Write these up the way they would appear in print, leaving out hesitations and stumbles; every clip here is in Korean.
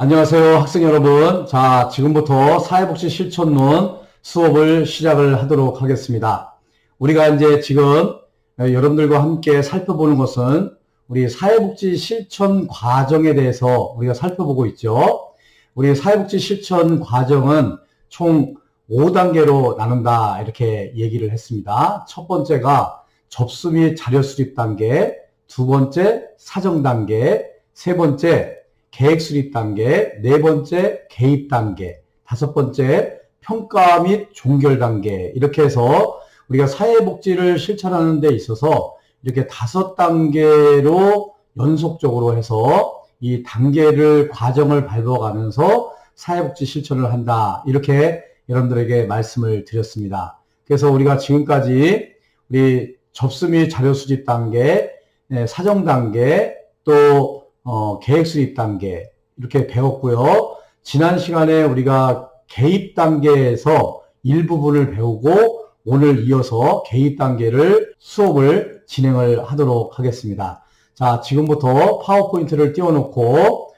안녕하세요, 학생 여러분. 자, 지금부터 사회복지 실천론 수업을 시작을 하도록 하겠습니다. 우리가 이제 지금 여러분들과 함께 살펴보는 것은 우리 사회복지 실천 과정에 대해서 우리가 살펴보고 있죠. 우리 사회복지 실천 과정은 총 5단계로 나눈다 이렇게 얘기를 했습니다. 첫 번째가 접수 및 자료 수립 단계, 두 번째 사정 단계, 세 번째 계획 수립 단계, 네 번째 개입 단계, 다섯 번째 평가 및 종결 단계, 이렇게 해서 우리가 사회복지를 실천하는 데 있어서 이렇게 5단계로 연속적으로 해서 이 단계를 과정을 밟아가면서 사회복지 실천을 한다, 이렇게 여러분들에게 말씀을 드렸습니다. 그래서 우리가 지금까지 우리 접수 및 자료 수집 단계, 사정 단계, 또 계획 수립 단계 이렇게 배웠고요. 지난 시간에 우리가 개입 단계에서 일부분을 배우고 오늘 이어서 개입 단계를 수업을 진행을 하도록 하겠습니다. 자, 지금부터 파워포인트를 띄워놓고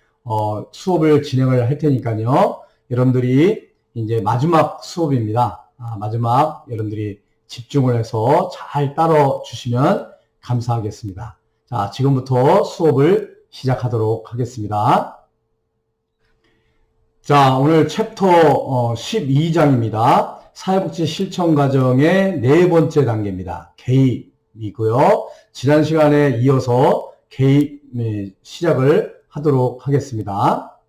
수업을 진행을 할 테니까요. 여러분들이 이제 마지막 수업입니다. 마지막 여러분들이 집중을 해서 잘 따라 주시면 감사하겠습니다. 자, 지금부터 수업을 시작하도록 하겠습니다. 자, 오늘 챕터 12장입니다. 사회복지 실천 과정의 네 번째 단계입니다. 개입이고요. 지난 시간에 이어서 개입 시작을 하도록 하겠습니다.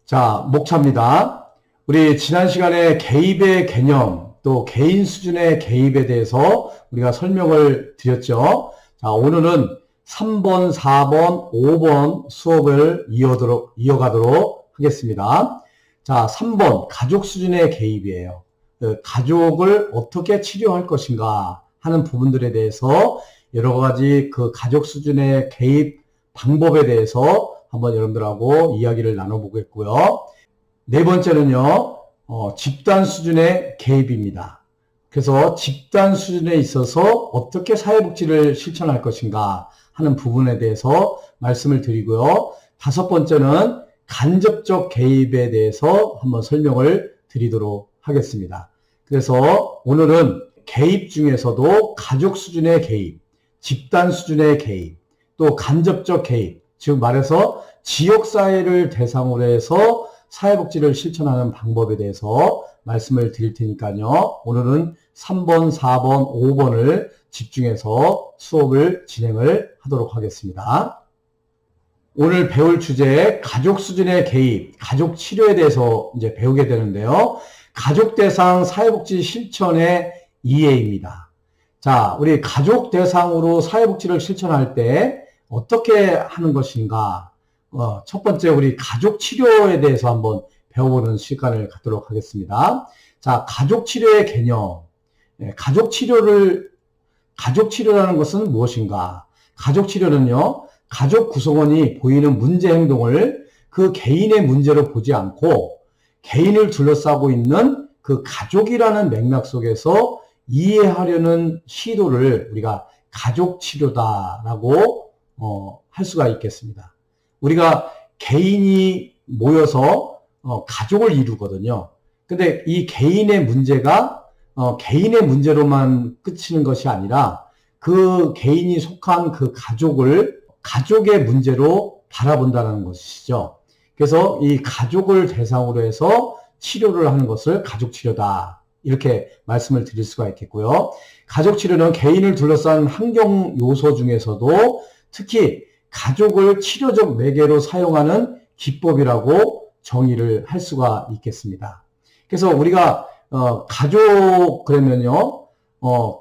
자, 목차입니다. 우리 지난 시간에 개입의 개념, 또 개인 수준의 개입에 대해서 우리가 설명을 드렸죠. 자, 오늘은 3번, 4번, 5번 수업을 이어가도록 하겠습니다. 자, 3번, 가족 수준의 개입이에요. 가족을 어떻게 치료할 것인가 하는 부분들에 대해서 여러 가지 그 가족 수준의 개입 방법에 대해서 한번 여러분들하고 이야기를 나눠보겠고요. 네 번째는요, 집단 수준의 개입입니다. 그래서 집단 수준에 있어서 어떻게 사회복지를 실천할 것인가 하는 부분에 대해서 말씀을 드리고요. 다섯 번째는 간접적 개입에 대해서 한번 설명을 드리도록 하겠습니다. 그래서 오늘은 개입 중에서도 가족 수준의 개입, 집단 수준의 개입, 또 간접적 개입, 즉 말해서 지역사회를 대상으로 해서 사회복지를 실천하는 방법에 대해서 말씀을 드릴 테니까요. 오늘은 3번, 4번, 5번을 집중해서 수업을 진행을 하도록 하겠습니다. 오늘 배울 주제, 가족 수준의 개입, 가족 치료에 대해서 이제 배우게 되는데요. 가족 대상 사회복지 실천의 이해입니다. 자, 우리 가족 대상으로 사회복지를 실천할 때 어떻게 하는 것인가? 첫 번째, 우리 가족 치료에 대해서 한번 배워보는 시간을 갖도록 하겠습니다. 자, 가족 치료의 개념. 가족 치료라는 것은 무엇인가? 가족 치료는요, 가족 구성원이 보이는 문제 행동을 그 개인의 문제로 보지 않고 개인을 둘러싸고 있는 그 가족이라는 맥락 속에서 이해하려는 시도를 우리가 가족 치료다라고 할 수가 있겠습니다. 우리가 개인이 모여서 가족을 이루거든요. 근데 이 개인의 문제가 개인의 문제로만 그치는 것이 아니라 그 개인이 속한 그 가족의 문제로 바라본다는 것이죠. 그래서 이 가족을 대상으로 해서 치료를 하는 것을 가족 치료다, 이렇게 말씀을 드릴 수가 있겠고요. 가족 치료는 개인을 둘러싼 환경 요소 중에서도 특히 가족을 치료적 매개로 사용하는 기법이라고 정의를 할 수가 있겠습니다. 그래서 우리가 가족 그러면요,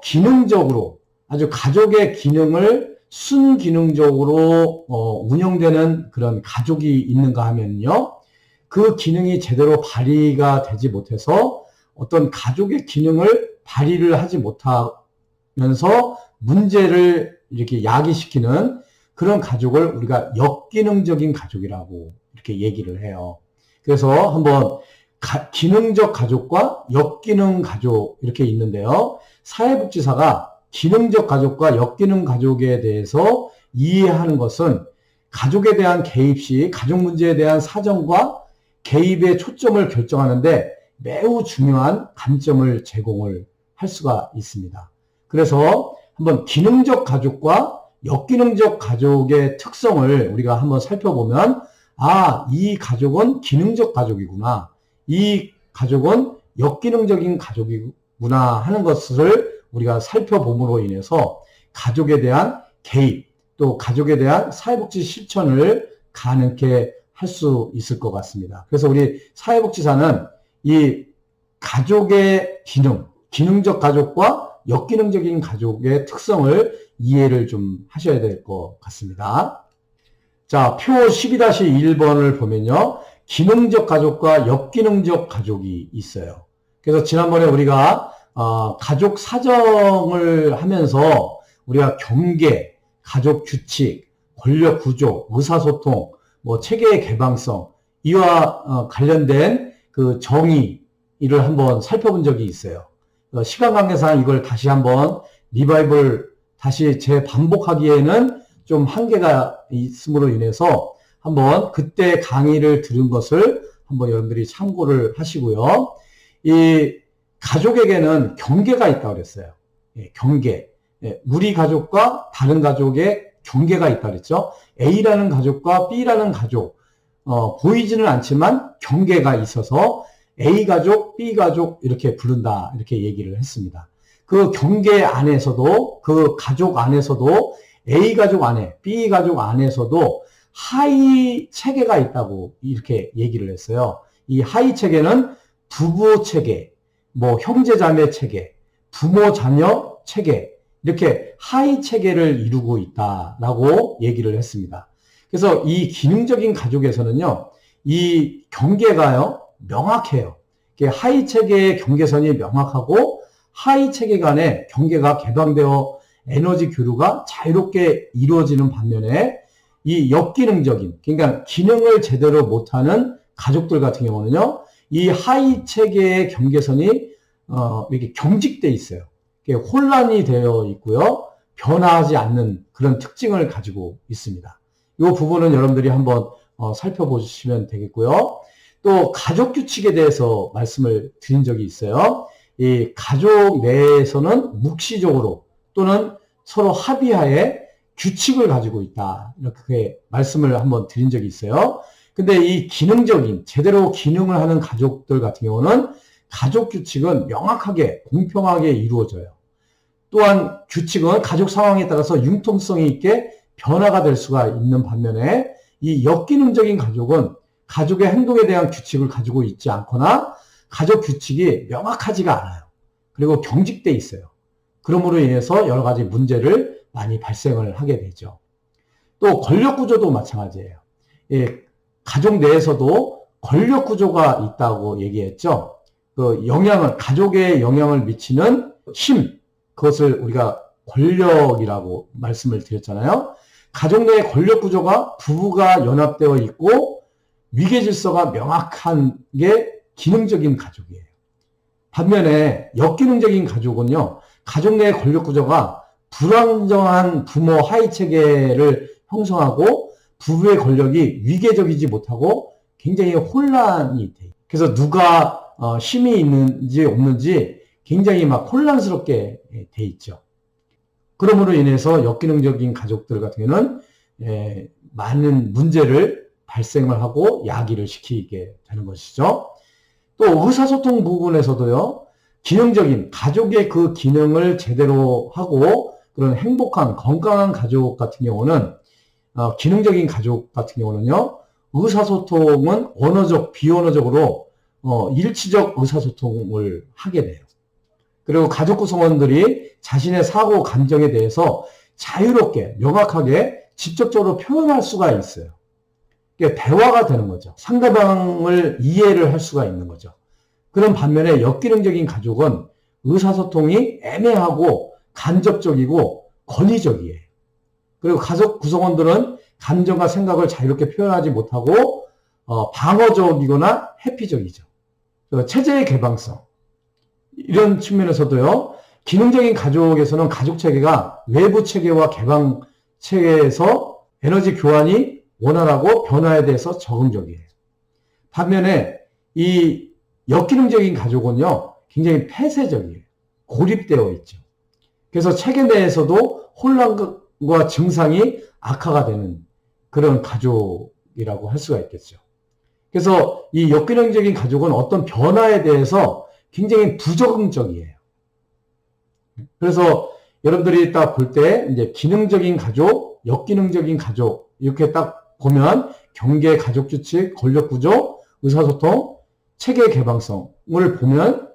기능적으로 아주 가족의 기능을 순기능적으로 운영되는 그런 가족이 있는가 하면요, 그 기능이 제대로 발휘가 되지 못해서 어떤 가족의 기능을 발휘를 하지 못하면서 문제를 이렇게 야기시키는 그런 가족을 우리가 역기능적인 가족이라고 이렇게 얘기를 해요. 그래서 한번 기능적 가족과 역기능 가족 이렇게 있는데요. 사회복지사가 기능적 가족과 역기능 가족에 대해서 이해하는 것은 가족에 대한 개입 시 가족 문제에 대한 사정과 개입의 초점을 결정하는데 매우 중요한 관점을 제공을 할 수가 있습니다. 그래서 한번 기능적 가족과 역기능적 가족의 특성을 우리가 한번 살펴보면 이 가족은 기능적 가족이구나. 이 가족은 역기능적인 가족이구나 하는 것을 우리가 살펴봄으로 인해서 가족에 대한 개입, 또 가족에 대한 사회복지 실천을 가능케 할 수 있을 것 같습니다. 그래서 우리 사회복지사는 이 가족의 기능적 가족과 역기능적인 가족의 특성을 이해를 좀 하셔야 될 것 같습니다. 자, 표 12-1번을 보면요. 기능적 가족과 역기능적 가족이 있어요. 그래서 지난번에 우리가 가족 사정을 하면서 우리가 경계, 가족 규칙, 권력 구조, 의사소통, 체계의 개방성, 이와 관련된 그 정의를 한번 살펴본 적이 있어요. 시간 관계상 이걸 다시 한번 리바이벌 다시 재반복하기에는 좀 한계가 있음으로 인해서 한번 그때 강의를 들은 것을 한번 여러분들이 참고를 하시고요. 이 가족에게는 경계가 있다고 그랬어요. 경계. 우리 가족과 다른 가족의 경계가 있다고 그랬죠. A라는 가족과 B라는 가족, 보이지는 않지만 경계가 있어서 A 가족, B 가족 이렇게 부른다. 이렇게 얘기를 했습니다. 그 경계 안에서도, 그 가족 안에서도 A 가족 안에, B 가족 안에서도 하위 체계가 있다고 이렇게 얘기를 했어요. 이 하위 체계는 부부 체계, 형제 자매 체계, 부모 자녀 체계, 이렇게 하위 체계를 이루고 있다라고 얘기를 했습니다. 그래서 이 기능적인 가족에서는요, 이 경계가요, 명확해요. 하위 체계의 경계선이 명확하고 하위 체계 간의 경계가 개방되어 에너지 교류가 자유롭게 이루어지는 반면에 이 역기능적인, 그러니까 기능을 제대로 못하는 가족들 같은 경우는요, 이 하위 체계의 경계선이 이렇게 경직돼 있어요. 혼란이 되어 있고요, 변화하지 않는 그런 특징을 가지고 있습니다. 이 부분은 여러분들이 한번 살펴보시면 되겠고요. 또 가족 규칙에 대해서 말씀을 드린 적이 있어요. 이 가족 내에서는 묵시적으로 또는 서로 합의하에 규칙을 가지고 있다. 이렇게 말씀을 한번 드린 적이 있어요. 근데 이 기능적인, 제대로 기능을 하는 가족들 같은 경우는 가족 규칙은 명확하게, 공평하게 이루어져요. 또한 규칙은 가족 상황에 따라서 융통성이 있게 변화가 될 수가 있는 반면에 이 역기능적인 가족은 가족의 행동에 대한 규칙을 가지고 있지 않거나 가족 규칙이 명확하지가 않아요. 그리고 경직돼 있어요. 그러므로 인해서 여러 가지 문제를 많이 발생을 하게 되죠. 또 권력 구조도 마찬가지예요. 가족 내에서도 권력 구조가 있다고 얘기했죠. 그 가족에 영향을 미치는 힘, 그것을 우리가 권력이라고 말씀을 드렸잖아요. 가족 내의 권력 구조가 부부가 연합되어 있고 위계 질서가 명확한 게 기능적인 가족이에요. 반면에 역기능적인 가족은요, 가족 내의 권력 구조가 불안정한 부모 하위 체계를 형성하고 부부의 권력이 위계적이지 못하고 굉장히 혼란이 돼요. 그래서 누가 힘이 있는지 없는지 굉장히 막 혼란스럽게 돼 있죠. 그러므로 인해서 역기능적인 가족들 같은 경우는 많은 문제를 발생을 하고 야기를 시키게 되는 것이죠. 또 의사소통 부분에서도요, 기능적인 가족의 그 기능을 제대로 하고 그런 행복한 건강한 가족 같은 경우는 기능적인 가족 같은 경우는요, 의사소통은 언어적, 비언어적으로 일치적 의사소통을 하게 돼요. 그리고 가족 구성원들이 자신의 사고, 감정에 대해서 자유롭게, 명확하게, 직접적으로 표현할 수가 있어요. 그러니까 대화가 되는 거죠. 상대방을 이해를 할 수가 있는 거죠. 그런 반면에 역기능적인 가족은 의사소통이 애매하고 간접적이고 권위적이에요. 그리고 가족 구성원들은 감정과 생각을 자유롭게 표현하지 못하고 방어적이거나 회피적이죠. 체제의 개방성, 이런 측면에서도요, 기능적인 가족에서는 가족 체계가 외부 체계와 개방 체계에서 에너지 교환이 원활하고 변화에 대해서 적응적이에요. 반면에 이 역기능적인 가족은요, 굉장히 폐쇄적이에요. 고립되어 있죠. 그래서 체계 내에서도 혼란과 증상이 악화가 되는 그런 가족이라고 할 수가 있겠죠. 그래서 이 역기능적인 가족은 어떤 변화에 대해서 굉장히 부적응적이에요. 그래서 여러분들이 딱 볼 때 이제 기능적인 가족, 역기능적인 가족 이렇게 딱 보면 경계, 가족 규칙, 권력 구조, 의사소통, 체계 개방성을 보면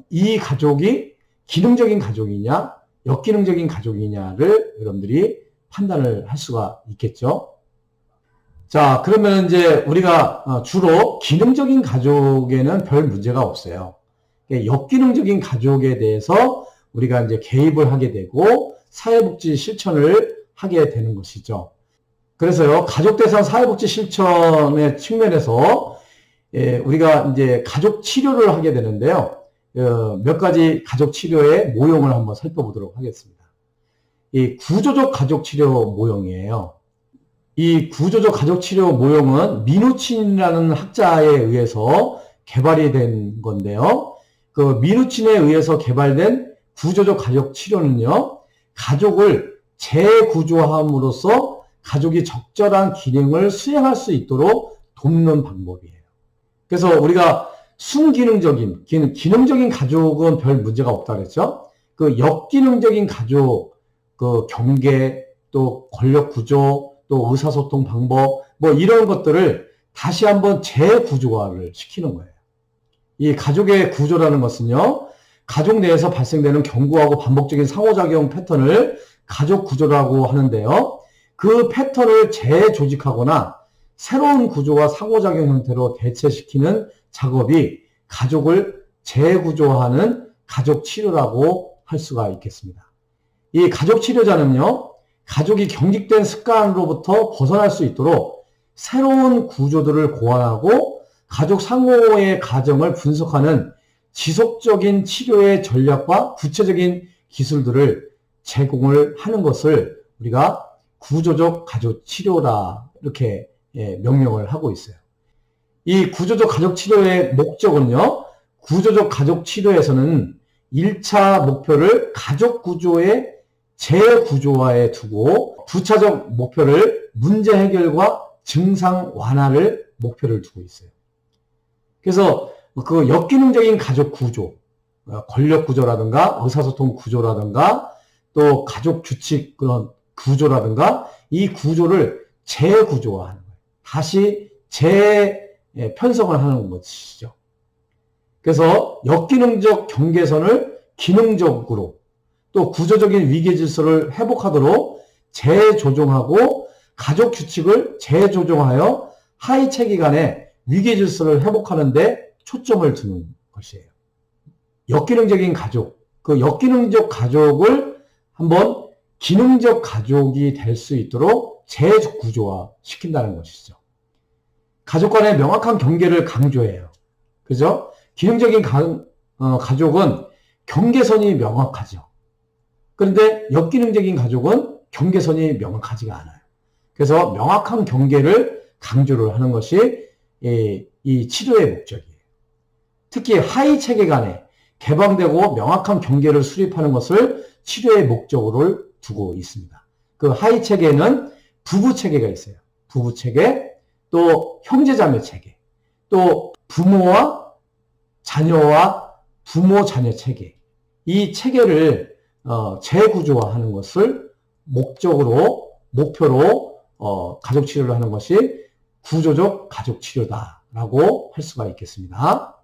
이 가족이 기능적인 가족이냐, 역기능적인 가족이냐를 여러분들이 판단을 할 수가 있겠죠. 자, 그러면 이제 우리가 주로 기능적인 가족에는 별 문제가 없어요. 역기능적인 가족에 대해서 우리가 이제 개입을 하게 되고 사회복지 실천을 하게 되는 것이죠. 그래서요, 가족 대상 사회복지 실천의 측면에서 우리가 이제 가족 치료를 하게 되는데요. 몇 가지 가족 치료의 모형을 한번 살펴보도록 하겠습니다. 이 구조적 가족 치료 모형이에요. 이 구조적 가족 치료 모형은 미누친이라는 학자에 의해서 개발이 된 건데요. 그 미누친에 의해서 개발된 구조적 가족 치료는요, 가족을 재구조함으로써 가족이 적절한 기능을 수행할 수 있도록 돕는 방법이에요. 그래서 우리가 순기능적인, 기능적인 가족은 별 문제가 없다 그랬죠? 그 역기능적인 가족, 그 경계, 또 권력 구조, 또 의사소통 방법, 뭐 이런 것들을 다시 한번 재구조화를 시키는 거예요. 이 가족의 구조라는 것은요, 가족 내에서 발생되는 견고하고 반복적인 상호작용 패턴을 가족 구조라고 하는데요. 그 패턴을 재조직하거나 새로운 구조와 상호작용 형태로 대체시키는 작업이 가족을 재구조하는 가족 치료라고 할 수가 있겠습니다. 이 가족 치료자는요, 가족이 경직된 습관으로부터 벗어날 수 있도록 새로운 구조들을 고안하고 가족 상호의 가정을 분석하는 지속적인 치료의 전략과 구체적인 기술들을 제공을 하는 것을 우리가 구조적 가족 치료라 이렇게 명명을 하고 있어요. 이 구조적 가족 치료의 목적은요, 구조적 가족 치료에서는 1차 목표를 가족 구조의 재구조화에 두고 부차적 목표를 문제 해결과 증상 완화를 목표를 두고 있어요. 그래서 그 역기능적인 가족 구조, 권력 구조라든가 의사소통 구조라든가 또 가족 규칙 그런 구조라든가 이 구조를 재구조화하는 거예요. 다시 재편성을 하는 것이죠. 그래서 역기능적 경계선을 기능적으로 또 구조적인 위계 질서를 회복하도록 재조정하고 가족 규칙을 재조정하여 하위 체계 간의 위계 질서를 회복하는 데 초점을 두는 것이에요. 역기능적인 가족, 그 역기능적 가족을 한번 기능적 가족이 될 수 있도록 재구조화 시킨다는 것이죠. 가족 간의 명확한 경계를 강조해요. 그죠? 기능적인 가족은 경계선이 명확하죠. 그런데 역기능적인 가족은 경계선이 명확하지가 않아요. 그래서 명확한 경계를 강조를 하는 것이 이 치료의 목적이에요. 특히 하위 체계 간에 개방되고 명확한 경계를 수립하는 것을 치료의 목적으로 두고 있습니다. 그 하위 체계는 부부 체계가 있어요. 부부 체계, 또 형제자매 체계, 또 부모와 자녀와 부모 자녀 체계. 이 체계를 재구조화하는 것을 목표로 가족 치료를 하는 것이 구조적 가족 치료다라고 할 수가 있겠습니다.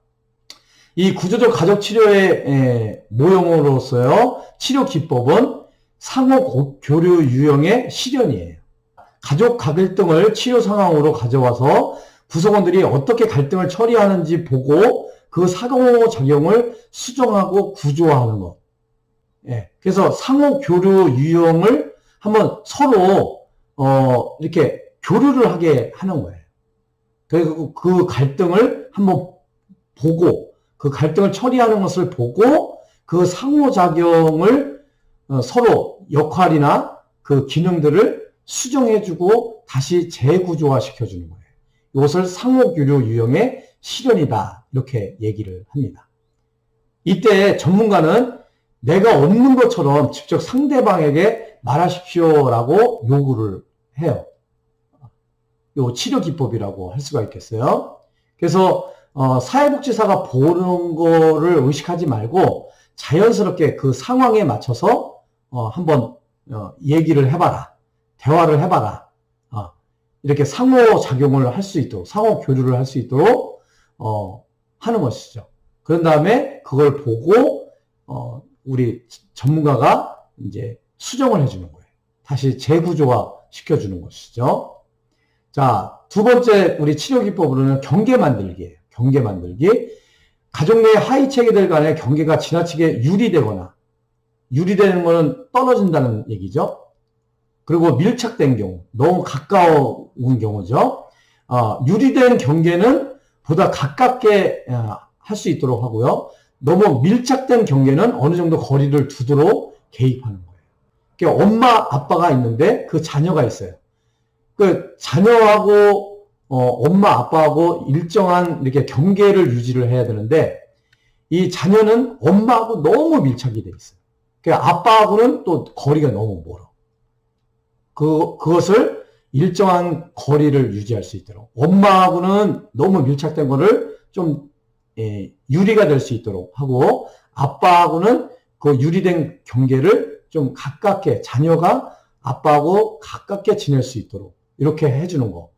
이 구조적 가족 치료의 모형으로서요, 치료 기법은 상호 교류 유형의 실현이에요. 가족 갈등을 치료 상황으로 가져와서 구성원들이 어떻게 갈등을 처리하는지 보고 그 상호작용을 수정하고 구조화하는 것. 그래서 상호 교류 유형을 한번 서로 이렇게 교류를 하게 하는 거예요. 그리고 그 갈등을 한번 보고 그 갈등을 처리하는 것을 보고 그 상호작용을 서로 역할이나 그 기능들을 수정해주고 다시 재구조화 시켜주는 거예요. 이것을 상호교류 유형의 실현이다. 이렇게 얘기를 합니다. 이때 전문가는 내가 없는 것처럼 직접 상대방에게 말하십시오라고 요구를 해요. 요 치료 기법이라고 할 수가 있겠어요. 그래서 사회복지사가 보는 거를 의식하지 말고 자연스럽게 그 상황에 맞춰서 한번 얘기를 해봐라. 대화를 해봐라. 이렇게 상호작용을 할 수 있도록, 상호교류를 할 수 있도록 하는 것이죠. 그런 다음에 그걸 보고 우리 전문가가 이제 수정을 해주는 거예요. 다시 재구조화 시켜주는 것이죠. 자, 두 번째 우리 치료기법으로는 경계 만들기예요. 경계 만들기. 가족 내 하위 체계들 간의 경계가 지나치게 유리되거나, 유리되는 것은 떨어진다는 얘기죠. 그리고 밀착된 경우, 너무 가까운 경우죠. 유리된 경계는 보다 가깝게 할 수 있도록 하고요. 너무 밀착된 경계는 어느 정도 거리를 두도록 개입하는 거예요. 그러니까 엄마, 아빠가 있는데 그 자녀가 있어요. 그 자녀하고 엄마, 아빠하고 일정한 이렇게 경계를 유지를 해야 되는데 이 자녀는 엄마하고 너무 밀착이 돼 있어요. 그러니까 아빠하고는 또 거리가 너무 멀어. 그것을 일정한 거리를 유지할 수 있도록 엄마하고는 너무 밀착된 거를 좀 유리가 될 수 있도록 하고 아빠하고는 그 유리된 경계를 좀 가깝게 자녀가 아빠하고 가깝게 지낼 수 있도록 이렇게 해주는 거.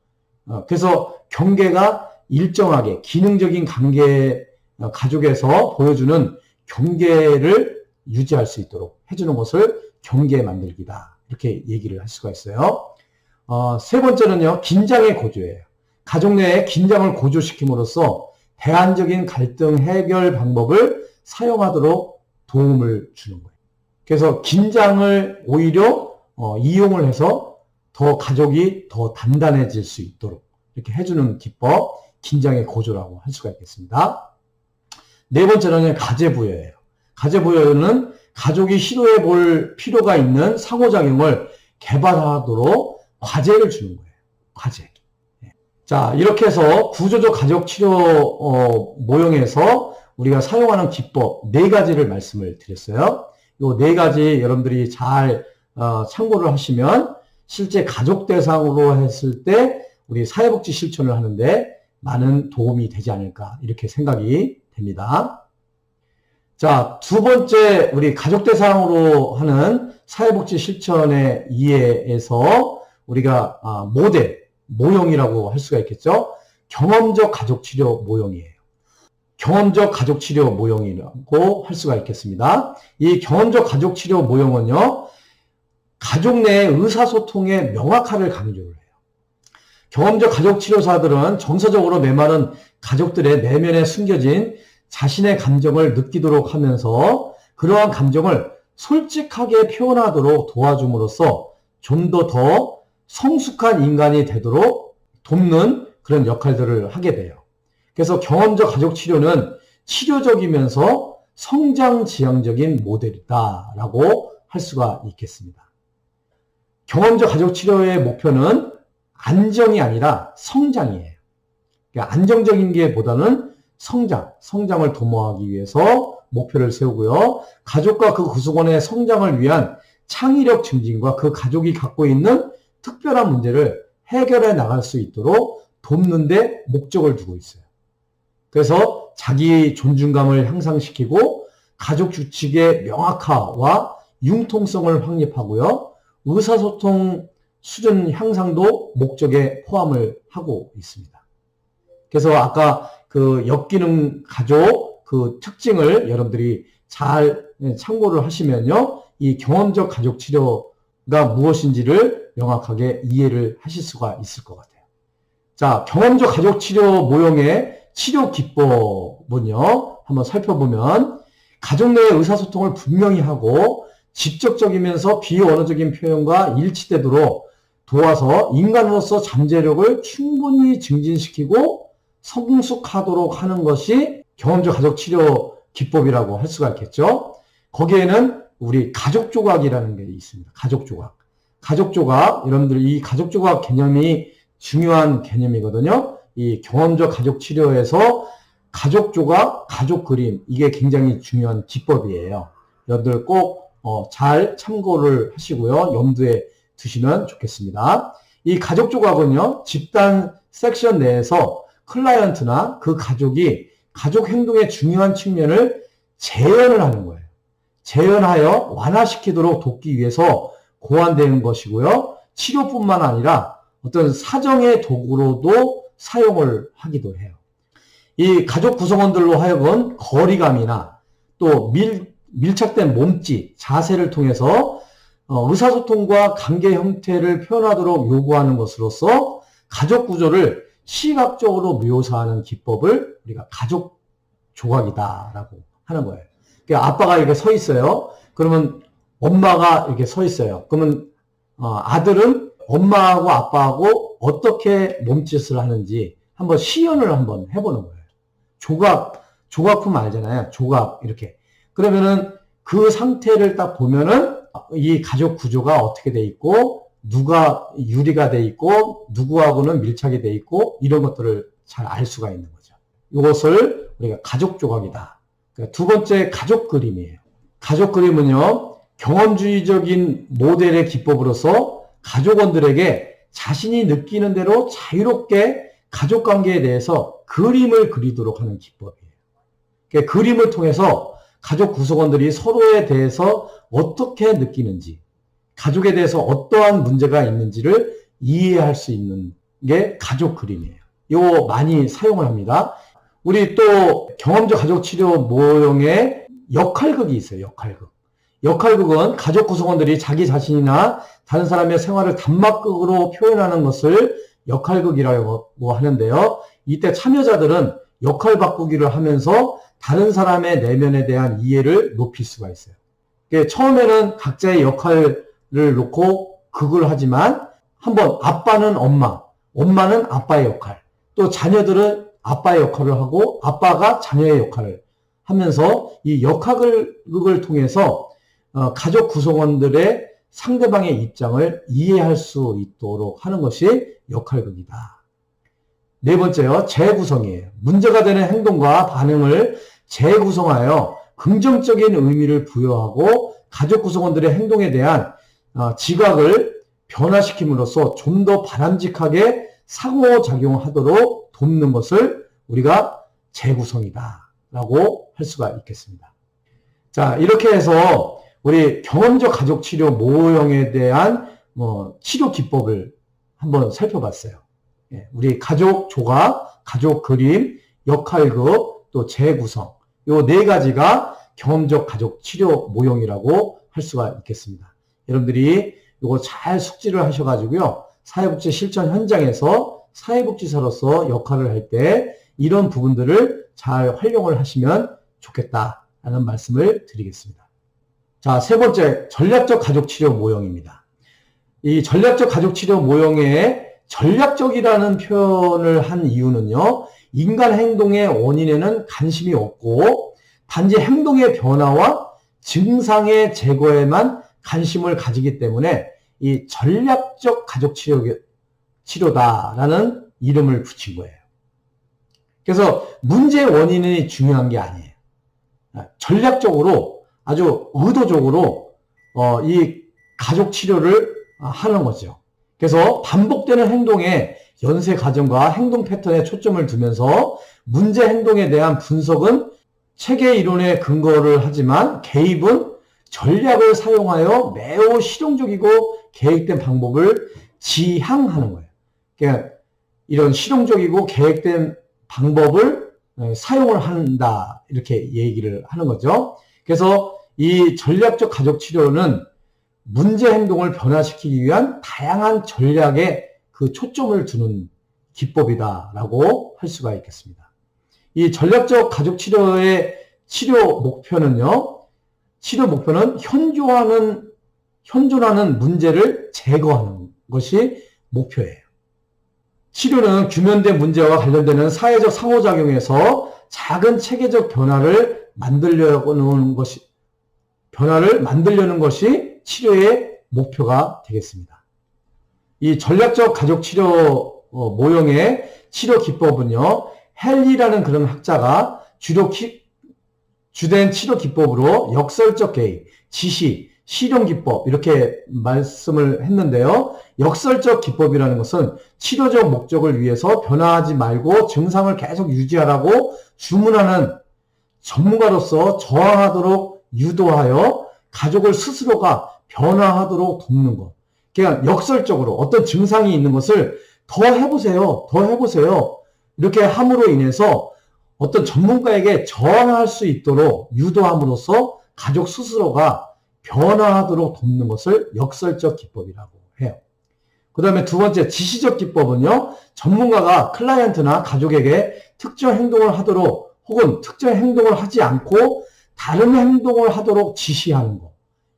그래서 경계가 일정하게 기능적인 관계 가족에서 보여주는 경계를 유지할 수 있도록 해주는 것을 경계 만들기다. 이렇게 얘기를 할 수가 있어요. 세 번째는요, 긴장의 고조예요. 가족 내에 긴장을 고조시킴으로써 대안적인 갈등 해결 방법을 사용하도록 도움을 주는 거예요. 그래서 긴장을 오히려 이용을 해서 더 가족이 더 단단해질 수 있도록 이렇게 해주는 기법, 긴장의 고조라고 할 수가 있겠습니다. 네 번째는 가제부여예요. 가제부여는 가족이 시도해 볼 필요가 있는 상호작용을 개발하도록 과제를 주는 거예요. 과제. 자, 이렇게 해서 구조적 가족치료 모형에서 우리가 사용하는 기법 4가지를 말씀을 드렸어요. 이 4가지 여러분들이 잘 참고를 하시면 실제 가족 대상으로 했을 때 우리 사회복지 실천을 하는데 많은 도움이 되지 않을까 이렇게 생각이 됩니다. 자, 두 번째 우리 가족 대상으로 하는 사회복지 실천의 이해에서 우리가 모형이라고 할 수가 있겠죠. 경험적 가족치료 모형이에요. 경험적 가족치료 모형이라고 할 수가 있겠습니다. 이 경험적 가족치료 모형은요, 가족 내의 의사소통의 명확화를 강조를 해요. 경험적 가족치료사들은 정서적으로 메마른 가족들의 내면에 숨겨진 자신의 감정을 느끼도록 하면서 그러한 감정을 솔직하게 표현하도록 도와줌으로써 좀 더 성숙한 인간이 되도록 돕는 그런 역할들을 하게 돼요. 그래서 경험적 가족치료는 치료적이면서 성장지향적인 모델이다라고 할 수가 있겠습니다. 경험적 가족치료의 목표는 안정이 아니라 성장이에요. 그러니까 안정적인 게 보다는 성장을 도모하기 위해서 목표를 세우고요. 가족과 그 구성원의 성장을 위한 창의력 증진과 그 가족이 갖고 있는 특별한 문제를 해결해 나갈 수 있도록 돕는 데 목적을 두고 있어요. 그래서 자기 존중감을 향상시키고 가족 규칙의 명확화와 융통성을 확립하고요. 의사소통 수준 향상도 목적에 포함을 하고 있습니다. 그래서 아까 그 역기능 가족 그 특징을 여러분들이 잘 참고를 하시면요. 이 경험적 가족 치료가 무엇인지를 명확하게 이해를 하실 수가 있을 것 같아요. 자, 경험적 가족 치료 모형의 치료 기법은요. 한번 살펴보면 가족 내의 의사소통을 분명히 하고 직접적이면서 비언어적인 표현과 일치되도록 도와서 인간으로서 잠재력을 충분히 증진시키고 성숙하도록 하는 것이 경험적 가족 치료 기법이라고 할 수가 있겠죠. 거기에는 우리 가족 조각이라는 게 있습니다. 가족 조각. 가족 조각, 여러분들 이 가족 조각 개념이 중요한 개념이거든요. 이 경험적 가족 치료에서 가족 조각, 가족 그림, 이게 굉장히 중요한 기법이에요. 여러분들 꼭 잘 참고를 하시고요. 염두에 두시면 좋겠습니다. 이 가족 조각은요, 집단 섹션 내에서 클라이언트나 그 가족이 가족 행동의 중요한 측면을 재현을 하는 거예요. 재현하여 완화시키도록 돕기 위해서 고안되는 것이고요. 치료뿐만 아니라 어떤 사정의 도구로도 사용을 하기도 해요. 이 가족 구성원들로 하여금 거리감이나 또 밀착된 몸짓, 자세를 통해서 의사소통과 관계 형태를 표현하도록 요구하는 것으로서 가족 구조를 시각적으로 묘사하는 기법을 우리가 가족 조각이다라고 하는 거예요. 그러니까 아빠가 이렇게 서 있어요. 그러면 엄마가 이렇게 서 있어요. 그러면 아들은 엄마하고 아빠하고 어떻게 몸짓을 하는지 한번 시연을 한번 해보는 거예요. 조각품 알잖아요. 조각 이렇게. 그러면은 그 상태를 딱 보면은 이 가족 구조가 어떻게 돼 있고 누가 유리가 돼 있고 누구하고는 밀착이 돼 있고 이런 것들을 잘 알 수가 있는 거죠. 이것을 우리가 가족 조각이다. 그러니까 두 번째 가족 그림이에요. 가족 그림은요, 경험주의적인 모델의 기법으로서 가족원들에게 자신이 느끼는 대로 자유롭게 가족 관계에 대해서 그림을 그리도록 하는 기법이에요. 그러니까 그림을 통해서 가족 구성원들이 서로에 대해서 어떻게 느끼는지, 가족에 대해서 어떠한 문제가 있는지를 이해할 수 있는 게 가족 그림이에요. 이거 많이 사용을 합니다. 우리 또 경험적 가족 치료 모형에 역할극이 있어요. 역할극. 역할극은 가족 구성원들이 자기 자신이나 다른 사람의 생활을 단막극으로 표현하는 것을 역할극이라고 하는데요. 이때 참여자들은 역할 바꾸기를 하면서 다른 사람의 내면에 대한 이해를 높일 수가 있어요. 처음에는 각자의 역할을 놓고 극을 하지만 한번 아빠는 엄마, 엄마는 아빠의 역할, 또 자녀들은 아빠의 역할을 하고 아빠가 자녀의 역할을 하면서 이 역할극을 통해서 가족 구성원들의 상대방의 입장을 이해할 수 있도록 하는 것이 역할극이다. 네 번째요, 재구성이에요. 문제가 되는 행동과 반응을 재구성하여 긍정적인 의미를 부여하고 가족 구성원들의 행동에 대한 지각을 변화시킴으로써 좀 더 바람직하게 상호작용하도록 돕는 것을 우리가 재구성이다 라고 할 수가 있겠습니다. 자, 이렇게 해서 우리 경험적 가족 치료 모형에 대한 치료 기법을 한번 살펴봤어요. 우리 가족 조각, 가족 그림, 역할극, 또 재구성, 요 네 가지가 경험적 가족 치료 모형이라고 할 수가 있겠습니다. 여러분들이 이거 잘 숙지를 하셔가지고요, 사회복지 실천 현장에서 사회복지사로서 역할을 할 때 이런 부분들을 잘 활용을 하시면 좋겠다라는 말씀을 드리겠습니다. 자, 세 번째, 전략적 가족 치료 모형입니다. 이 전략적 가족 치료 모형에 전략적이라는 표현을 한 이유는요, 인간 행동의 원인에는 관심이 없고 단지 행동의 변화와 증상의 제거에만 관심을 가지기 때문에 이 전략적 가족 치료다라는 이름을 붙인 거예요. 그래서 문제의 원인이 중요한 게 아니에요. 전략적으로 아주 의도적으로 이 가족 치료를 하는 거죠. 그래서 반복되는 행동에 연쇄 과정과 행동 패턴에 초점을 두면서 문제 행동에 대한 분석은 체계 이론에 근거를 하지만 개입은 전략을 사용하여 매우 실용적이고 계획된 방법을 지향하는 거예요. 그러니까 이런 실용적이고 계획된 방법을 사용을 한다, 이렇게 얘기를 하는 거죠. 그래서 이 전략적 가족 치료는 문제 행동을 변화시키기 위한 다양한 전략에 그 초점을 두는 기법이다라고 할 수가 있겠습니다. 이 전략적 가족 치료의 치료 목표는 현존하는 문제를 제거하는 것이 목표예요. 치료는 규면된 문제와 관련되는 사회적 상호작용에서 작은 체계적 변화를 만들려는 것이 치료의 목표가 되겠습니다. 이 전략적 가족 치료 모형의 치료 기법은요, 헨리라는 그런 학자가 주된 치료 기법으로 역설적 개입, 지시, 실용 기법 이렇게 말씀을 했는데요. 역설적 기법이라는 것은 치료적 목적을 위해서 변화하지 말고 증상을 계속 유지하라고 주문하는 전문가로서 저항하도록 유도하여 가족을 스스로가 변화하도록 돕는 것. 그냥 역설적으로 어떤 증상이 있는 것을 더 해보세요. 더 해보세요. 이렇게 함으로 인해서 어떤 전문가에게 저항할 수 있도록 유도함으로써 가족 스스로가 변화하도록 돕는 것을 역설적 기법이라고 해요. 그 다음에 두 번째 지시적 기법은요. 전문가가 클라이언트나 가족에게 특정 행동을 하도록 혹은 특정 행동을 하지 않고 다른 행동을 하도록 지시하는 것.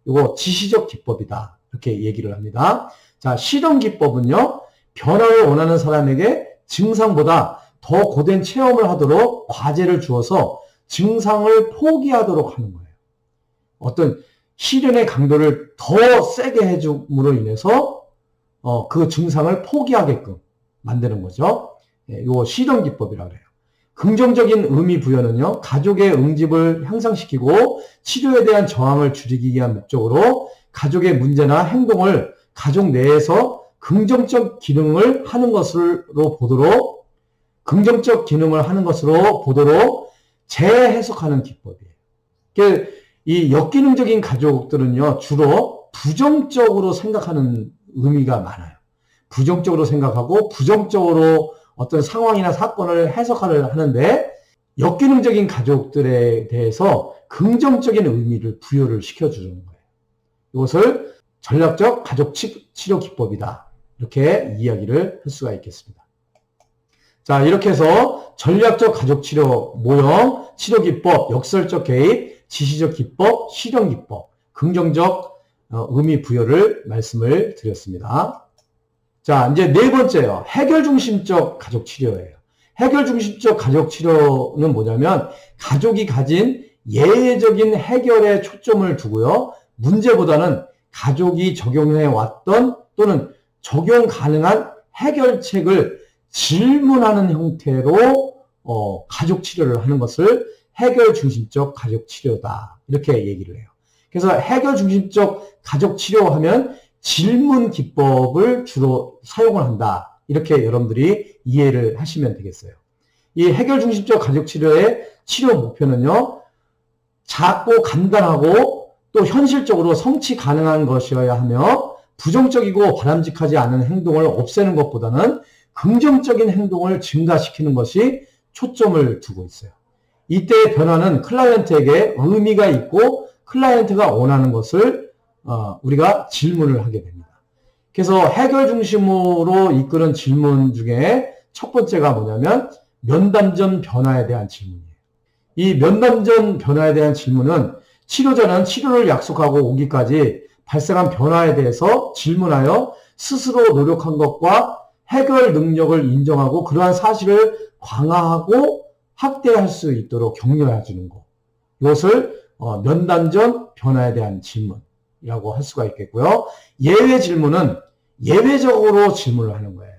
이거 지시적 기법이다. 이렇게 얘기를 합니다. 자, 실현 기법은요. 변화를 원하는 사람에게 증상보다 더 고된 체험을 하도록 과제를 주어서 증상을 포기하도록 하는 거예요. 어떤 실현의 강도를 더 세게 해줌으로 인해서 그 증상을 포기하게끔 만드는 거죠. 이거 실현 기법이라고 해요. 긍정적인 의미 부여는요, 가족의 응집을 향상시키고 치료에 대한 저항을 줄이기 위한 목적으로 가족의 문제나 행동을 가족 내에서 긍정적 기능을 하는 것으로 보도록 재해석하는 기법이에요. 이 역기능적인 가족들은요, 주로 부정적으로 생각하는 의미가 많아요. 부정적으로 생각하고 부정적으로 어떤 상황이나 사건을 해석을 하는데 역기능적인 가족들에 대해서 긍정적인 의미를 부여를 시켜주는 거예요. 이것을 전략적 가족 치료 기법이다. 이렇게 이야기를 할 수가 있겠습니다. 자, 이렇게 해서 전략적 가족 치료 모형, 치료 기법, 역설적 개입, 지시적 기법, 실현 기법, 긍정적 의미 부여를 말씀을 드렸습니다. 자, 이제 네 번째요. 해결 중심적 가족 치료예요. 해결 중심적 가족 치료는 뭐냐면 가족이 가진 예외적인 해결에 초점을 두고요. 문제보다는 가족이 적용해 왔던 또는 적용 가능한 해결책을 질문하는 형태로 가족 치료를 하는 것을 해결 중심적 가족 치료다. 이렇게 얘기를 해요. 그래서 해결 중심적 가족 치료하면 질문 기법을 주로 사용을 한다. 이렇게 여러분들이 이해를 하시면 되겠어요. 이 해결 중심적 가족 치료의 치료 목표는요, 작고 간단하고 또 현실적으로 성취 가능한 것이어야 하며 부정적이고 바람직하지 않은 행동을 없애는 것보다는 긍정적인 행동을 증가시키는 것이 초점을 두고 있어요. 이때의 변화는 클라이언트에게 의미가 있고 클라이언트가 원하는 것을 우리가 질문을 하게 됩니다. 그래서 해결 중심으로 이끄는 질문 중에 첫 번째가 뭐냐면 면담 전 변화에 대한 질문이에요. 이 면담 전 변화에 대한 질문은 치료자는 치료를 약속하고 오기까지 발생한 변화에 대해서 질문하여 스스로 노력한 것과 해결 능력을 인정하고 그러한 사실을 강화하고 확대할 수 있도록 격려해 주는 것. 이것을 면담 전 변화에 대한 질문이라고 할 수가 있겠고요. 예외 질문은 예외적으로 질문을 하는 거예요.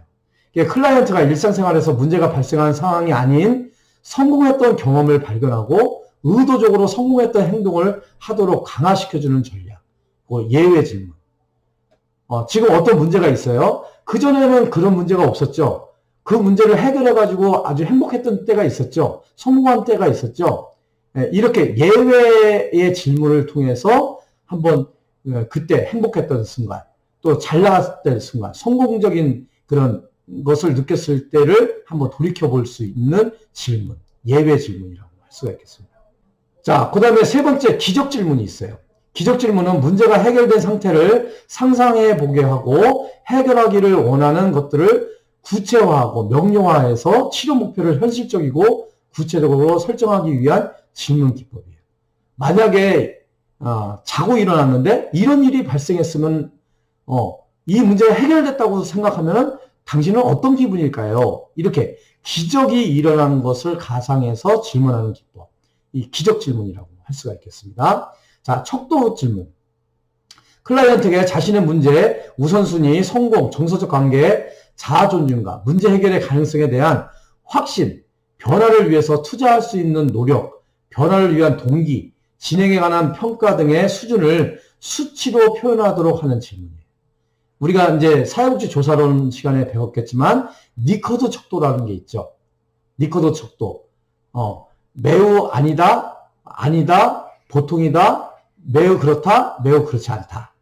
클라이언트가 일상생활에서 문제가 발생한 상황이 아닌 성공했던 경험을 발견하고 의도적으로 성공했던 행동을 하도록 강화시켜주는 전략. 예외 질문. 지금 어떤 문제가 있어요? 그전에는 그런 문제가 없었죠. 그 문제를 해결해가지고 아주 행복했던 때가 있었죠. 성공한 때가 있었죠. 이렇게 예외의 질문을 통해서 한번 그때 행복했던 순간, 또 잘 나갔을 순간, 성공적인 그런 것을 느꼈을 때를 한번 돌이켜볼 수 있는 질문, 예외 질문이라고 할 수가 있겠습니다. 자, 그 다음에 세 번째 기적 질문이 있어요. 기적 질문은 문제가 해결된 상태를 상상해 보게 하고 해결하기를 원하는 것들을 구체화하고 명료화해서 치료 목표를 현실적이고 구체적으로 설정하기 위한 질문 기법이에요. 만약에 자고 일어났는데 이런 일이 발생했으면 이 문제가 해결됐다고 생각하면 당신은 어떤 기분일까요? 이렇게 기적이 일어나는 것을 가상해서 질문하는 기법. 이 기적 질문이라고 할 수가 있겠습니다. 자, 척도 질문. 클라이언트에게 자신의 문제, 우선순위, 성공, 정서적 관계, 자아 존중과 문제 해결의 가능성에 대한 확신, 변화를 위해서 투자할 수 있는 노력, 변화를 위한 동기, 진행에 관한 평가 등의 수준을 수치로 표현하도록 하는 질문이에요. 우리가 이제 사회복지 조사론 시간에 배웠겠지만 니커드 척도라는 게 있죠. 니커드 척도. 매우 아니다, 아니다, 보통이다, 매우 그렇다, 매우 그렇지 않다.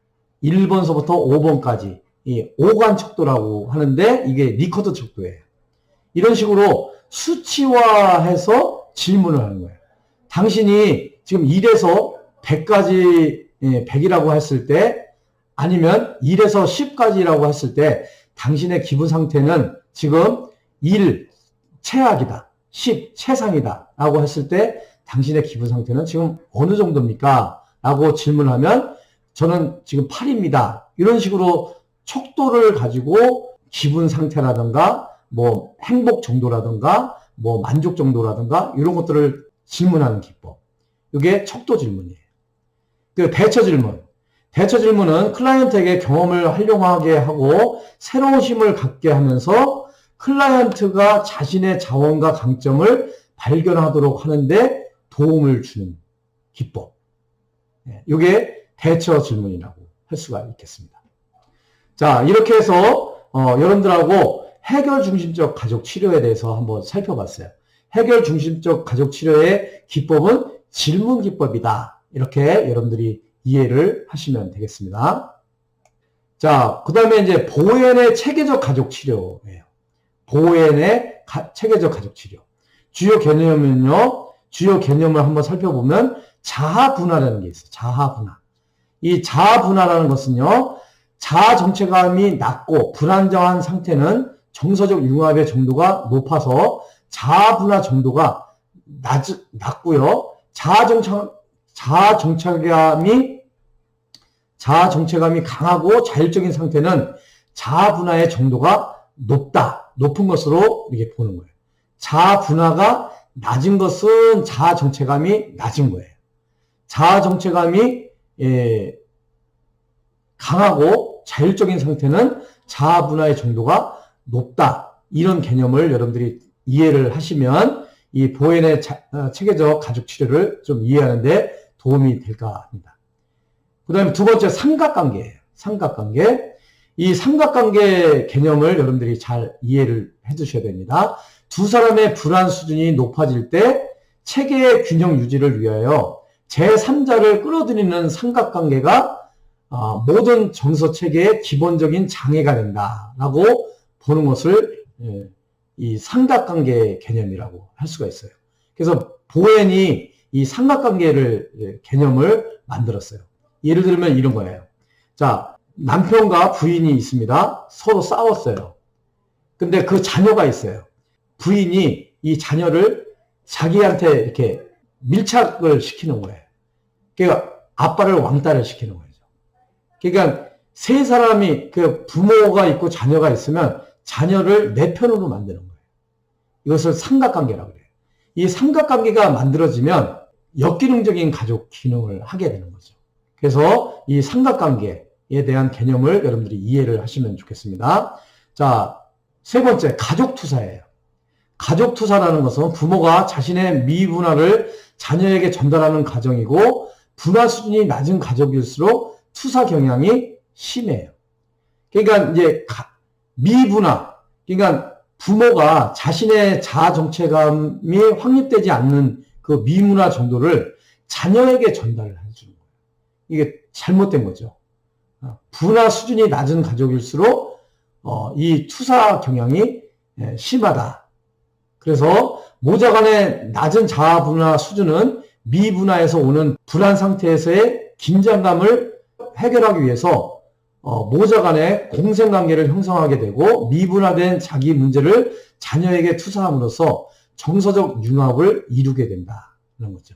1번서부터 5번까지 이 5관 척도라고 하는데 이게 니커드 척도예요. 이런 식으로 수치화해서 질문을 하는 거예요. 당신이 지금 1에서 100까지 100이라고 했을 때 아니면 1에서 10까지라고 했을 때 당신의 기분 상태는 지금 1 최악이다, 10 최상이다 라고 했을 때 당신의 기분 상태는 지금 어느 정도입니까? 라고 질문하면 저는 지금 8입니다. 이런 식으로 척도를 가지고 기분 상태라든가 뭐 행복 정도라든가 뭐 만족 정도라든가 이런 것들을 질문하는 기법. 이게 척도 질문이에요. 그 대처 질문. 대처 질문은 클라이언트에게 경험을 활용하게 하고 새로운 힘을 갖게 하면서 클라이언트가 자신의 자원과 강점을 발견하도록 하는데 도움을 주는 기법. 이게 대처 질문이라고 할 수가 있겠습니다. 자, 이렇게 해서 여러분들하고 해결 중심적 가족 치료에 대해서 한번 살펴봤어요. 해결 중심적 가족 치료의 기법은 질문 기법이다. 이렇게 여러분들이 이해를 하시면 되겠습니다. 자, 그 다음에 이제 보앤의 체계적 가족 치료예요. 보앤의 체계적 가족 치료. 주요 개념은요, 주요 개념을 한번 살펴보면 자아 분화라는 게 있어요. 자아 분화. 이 자아 분화라는 것은요, 자아 정체감이 낮고 불안정한 상태는 정서적 융합의 정도가 높아서 자아 분화 정도가 낮고요. 자아 정체감이 강하고 자율적인 상태는 자아 분화의 정도가 높은 것으로 이렇게 보는 거예요. 자아 분화가 낮은 것은 자아 정체감이 낮은 거예요. 자아 정체감이 강하고 자율적인 상태는 자아 분화의 정도가 높다. 이런 개념을 여러분들이 이해를 하시면 이 보앤의 체계적 가족 치료를 좀 이해하는데 도움이 될까 합니다. 그 다음에 두 번째 삼각관계예요. 삼각관계. 이 삼각관계 개념을 여러분들이 잘 이해를 해 두셔야 됩니다. 두 사람의 불안 수준이 높아질 때 체계의 균형 유지를 위하여 제3자를 끌어들이는 삼각관계가 모든 정서 체계의 기본적인 장애가 된다라고 보는 것을 이 삼각관계 개념이라고 할 수가 있어요. 그래서 보앤이 이 삼각관계를 개념을 만들었어요. 예를 들면 이런 거예요. 자, 남편과 부인이 있습니다. 서로 싸웠어요. 근데 그 자녀가 있어요. 부인이 이 자녀를 자기한테 이렇게 밀착을 시키는 거예요. 그러니까 아빠를 왕따를 시키는 거죠. 그러니까 세 사람이 그 부모가 있고 자녀가 있으면 자녀를 내 편으로 만드는 거예요. 이것을 삼각관계라고 해요. 이 삼각관계가 만들어지면 역기능적인 가족 기능을 하게 되는 거죠. 그래서 이 삼각관계에 대한 개념을 여러분들이 이해를 하시면 좋겠습니다. 자, 세 번째, 가족투사예요. 가족투사라는 것은 부모가 자신의 미분화를 자녀에게 전달하는 과정이고 분화 수준이 낮은 가족일수록 투사 경향이 심해요. 그러니까 이제 미분화, 그러니까 부모가 자신의 자아 정체감이 확립되지 않는 그 미분화 정도를 자녀에게 전달을 해주는 거예요. 이게 잘못된 거죠. 분화 수준이 낮은 가족일수록 이 투사 경향이 심하다. 그래서 모자 간의 낮은 자아 분화 수준은 미분화에서 오는 불안 상태에서의 긴장감을 해결하기 위해서 모자 간의 공생관계를 형성하게 되고 미분화된 자기 문제를 자녀에게 투사함으로써 정서적 융합을 이루게 된다는 거죠.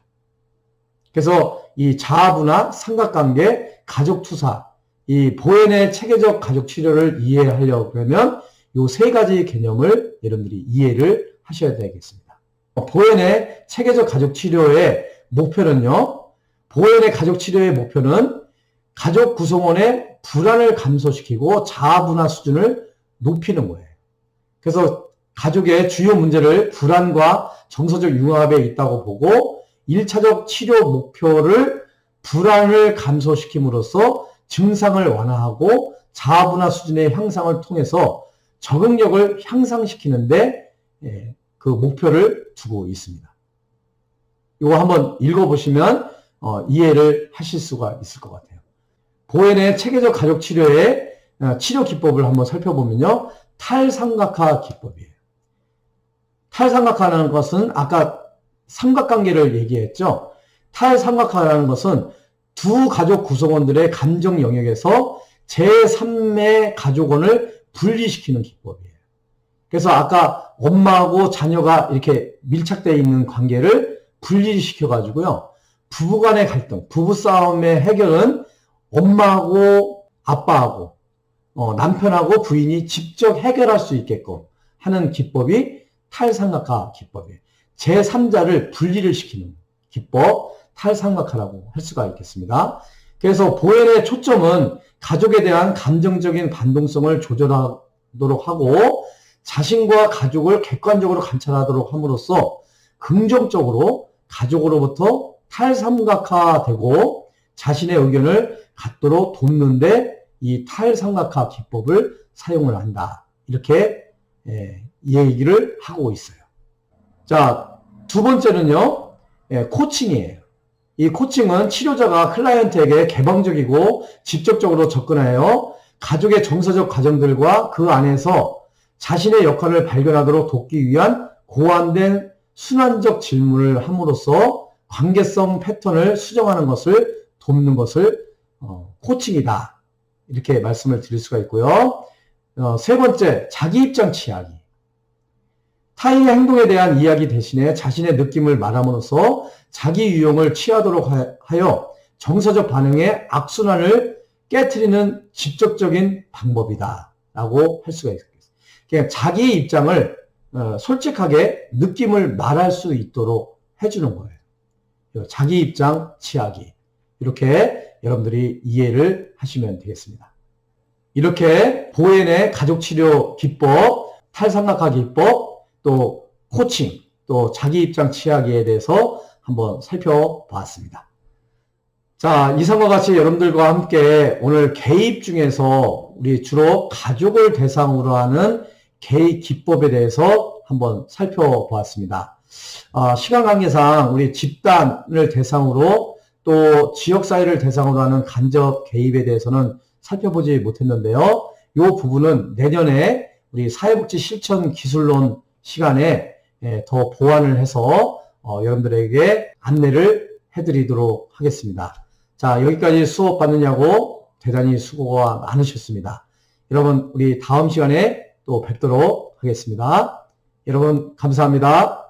그래서 이 자아분화, 삼각관계, 가족투사, 이 보앤의 체계적 가족 치료를 이해하려고 하면 이 세 가지 개념을 여러분들이 이해를 하셔야 되겠습니다. 보앤의 체계적 가족 치료의 목표는요, 보앤의 가족 치료의 목표는 가족 구성원의 불안을 감소시키고 자아분화 수준을 높이는 거예요. 그래서 가족의 주요 문제를 불안과 정서적 융합에 있다고 보고 1차적 치료 목표를 불안을 감소시킴으로써 증상을 완화하고 자아분화 수준의 향상을 통해서 적응력을 향상시키는데 그 목표를 두고 있습니다. 이거 한번 읽어보시면 이해를 하실 수가 있을 것 같아요. 보엔의 체계적 가족 치료의 치료 기법을 한번 살펴보면요. 탈삼각화 기법이에요. 탈삼각화라는 것은 아까 삼각관계를 얘기했죠. 탈삼각화라는 것은 두 가족 구성원들의 감정 영역에서 제3의 가족원을 분리시키는 기법이에요. 그래서 아까 엄마하고 자녀가 이렇게 밀착되어 있는 관계를 분리시켜 가지고요. 부부간의 갈등, 부부싸움의 해결은 엄마하고 아빠하고 남편하고 부인이 직접 해결할 수 있게끔 하는 기법이 탈삼각화 기법이에요. 제3자를 분리를 시키는 기법, 탈삼각화라고 할 수가 있겠습니다. 그래서 보엔의 초점은 가족에 대한 감정적인 반동성을 조절하도록 하고 자신과 가족을 객관적으로 관찰하도록 함으로써 긍정적으로 가족으로부터 탈삼각화되고 자신의 의견을 갖도록 돕는데 이 탈삼각화 기법을 사용을 한다. 이렇게 얘기를 하고 있어요. 자, 두 번째는요, 코칭이에요. 이 코칭은 치료자가 클라이언트에게 개방적이고 직접적으로 접근하여 가족의 정서적 과정들과 그 안에서 자신의 역할을 발견하도록 돕기 위한 고안된 순환적 질문을 함으로써 관계성 패턴을 수정하는 것을 돕는 것을 코칭이다. 이렇게 말씀을 드릴 수가 있고요. 세 번째, 자기 입장 취하기. 타인의 행동에 대한 이야기 대신에 자신의 느낌을 말함으로써 자기 유형을 취하도록 하여 정서적 반응의 악순환을 깨트리는 직접적인 방법이다 라고 할 수가 있습니다. 그러니까 자기 입장을 솔직하게 느낌을 말할 수 있도록 해주는 거예요. 자기 입장 취하기. 이렇게 여러분들이 이해를 하시면 되겠습니다. 이렇게 보엔의 가족치료 기법, 탈삼각화 기법, 또 코칭, 또 자기 입장 취하기에 대해서 한번 살펴보았습니다. 자, 이상과 같이 여러분들과 함께 오늘 개입 중에서 우리 주로 가족을 대상으로 하는 개입 기법에 대해서 한번 살펴보았습니다. 시간 관계상 우리 집단을 대상으로 또 지역사회를 대상으로 하는 간접 개입에 대해서는 살펴보지 못했는데요. 이 부분은 내년에 우리 사회복지 실천 기술론 시간에 더 보완을 해서 여러분들에게 안내를 해드리도록 하겠습니다. 자, 여기까지 수업 받느냐고 대단히 수고가 많으셨습니다. 여러분, 우리 다음 시간에 또 뵙도록 하겠습니다. 여러분, 감사합니다.